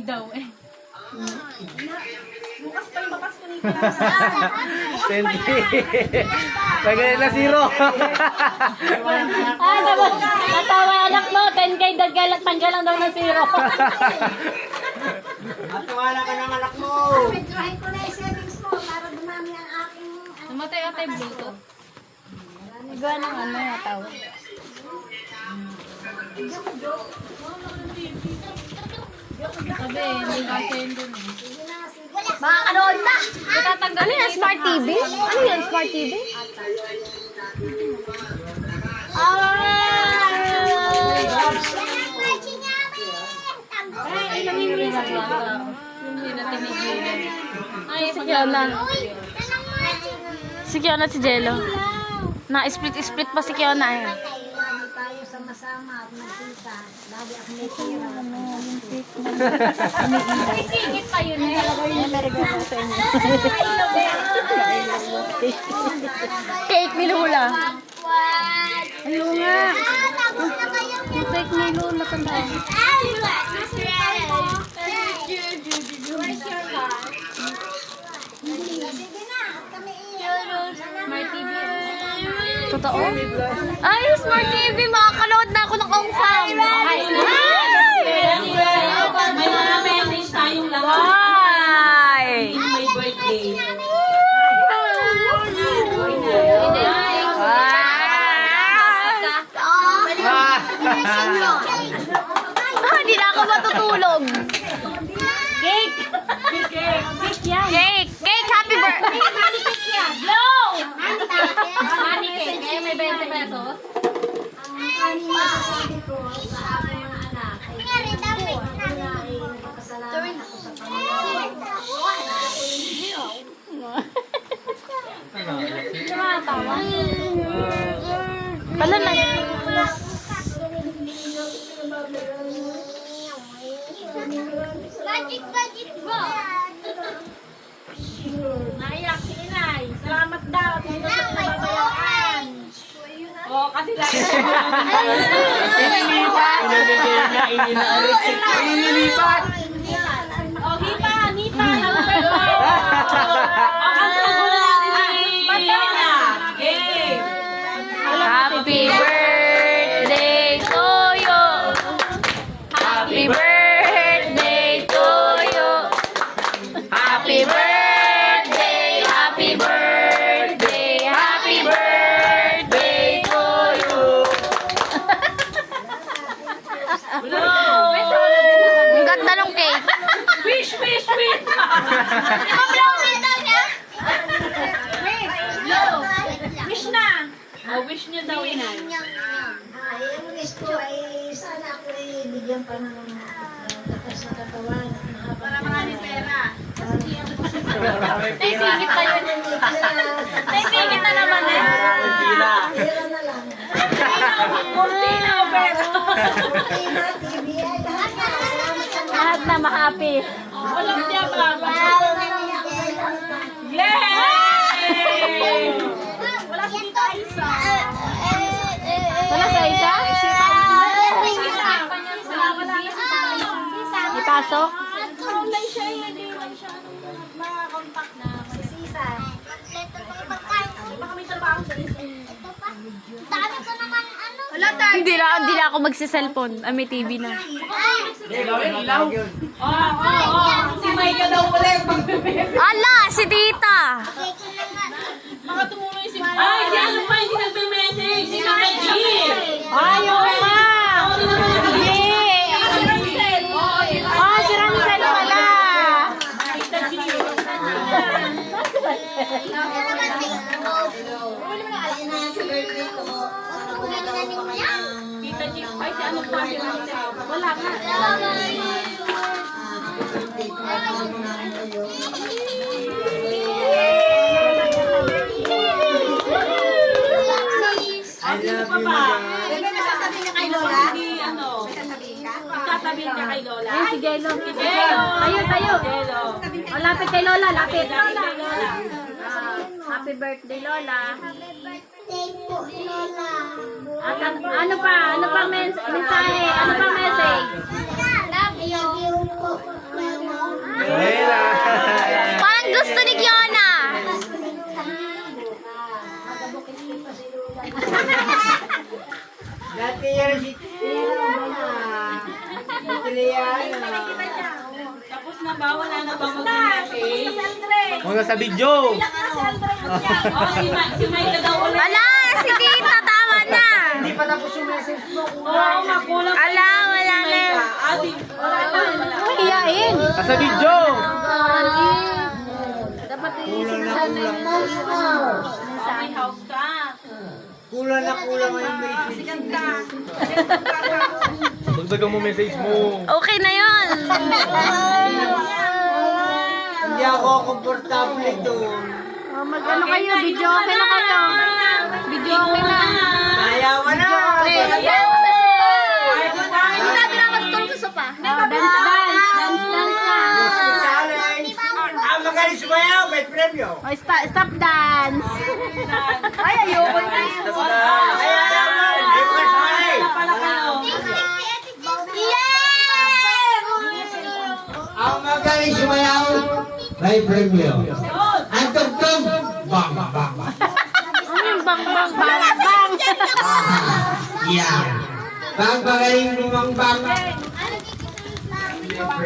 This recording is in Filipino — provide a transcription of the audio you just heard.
daw eh. Bukas pa yung bakas ko nito. 20. Tagay na zero. Ah, natawa anak mo. 10K tanggal lang daw na zero. At wala ka ng anak mo. Withdrahin ko na yung savings mo para dumami ang aking... Namatay ata yung Bluetooth. Iba ng ano yung tawag. Sabi, hindi kasi yun dun eh. Makakanood na! Itatanggal Ano yan? Smart TV? Ano yan? Smart TV? Ay, namimili na lang. Hindi na tinigilan. Ay, Si Kiana. Si Kiana at si Jello. Na-split pa si Kiana eh. Tayo sama-sama at magkita. Lagi ako may tira. Ay, singit pa yun eh. May regalo sa inyo. Cake ni Lula. Ayun nga. Yung cake ni Lula. Tandaan. Smart TV. Totoo? Ay, Smart TV. Makakaload na ako ng Ongfam. Ay, may mga message tayong lahat. Ay! May birthday. Hindi na ako matutulog. Cake! Cake yan. Cake! Cake! Happy birthday! Blow! Money cake. Eh, may 20 pesos. Pala na. Magic bro! Naiyak si Inay. Salamat daw. At hindi ko pinababayaan. Oo, kasi lagi Inilipat. O, hipa, nipa. Ang tugulo natin si Magkana. Game. Happy birthday to you. Happy birthday to you. Happy birthday, happy birthday, happy birthday to you. Ang ganda ng cake. Wish, wish, wish. Wish na. O, wish niyo daw, Inay. Yung wish ko ay sana ako ay bigyan pa ng lakas na katawan. Para maraming pera. Ay, singit pa yun. Ay, singit na naman eh. Pila. Pera na lang. Cortina o pera. Cortina, TV, ay lahat na. Lahat na ma-happy. Walang tiya ba? Yay! Wala si Tita Isa. Wala sa isa? Wala na si Tita Isa. Ipasok? Online siya eh. Hindi lang siya ma-contact na. Baka may trabaho sa isa. Dami ko naman ano. Hindi na ako magsi-cellphone. May TV na. Si Micah daw ulit. Ala, si Tita! Baka tumuloy si Micah. Ay, yes, pa hindi nagme-message. Si Micah G. Ayaw nga! Si Rancel pala! Tita G. Ay, si ano pa? Wala ka. Sino pa ba? Sasabihin niya kay Lola? Hindi, ano? Sasabihin ka kay Lola? Ay, si Jello. Si Jello. Tayo. Jello. O, lapit kay Lola, lapit. Sabi kay Lola. Happy birthday, Lola. Birthday po, Lola. At ano pa? Ano pang mensahe? Ano pang message? Love you po. Layla. Parang gusto ni Kiana. Dati yan si Triana. Tapos na ba? Wala na ba mag-message? Mga sa video. Oh, si Mike daw ulit. Ala, si Tita, tama na. Hindi pa tapos yung message mo. Oo, makulang. Ala, wala na. Adi, wala. Hiyain. Sa video. May house ka. Kulang na kulang ang message. Dagdagan mo message mo. Okay na yun. Hindi ako komportable doon. Mag-ano kayo? Video okay na kayo. Video okay na. Ayaw na. Hindi natin na magtulog sa sopa. Dance na. Challenge. Ang magaling sumayaw, may premyo. Oh, stop dance. Ay, ayoko na. Ayaw mo. Hindi ko kasali. Pala kayo. Ang magaling sumayaw, may premyo. Ang tugtog, bang, bang, bang. Ano yung bang, bang, bang, bang? Yan. Bang magaling lumang bang.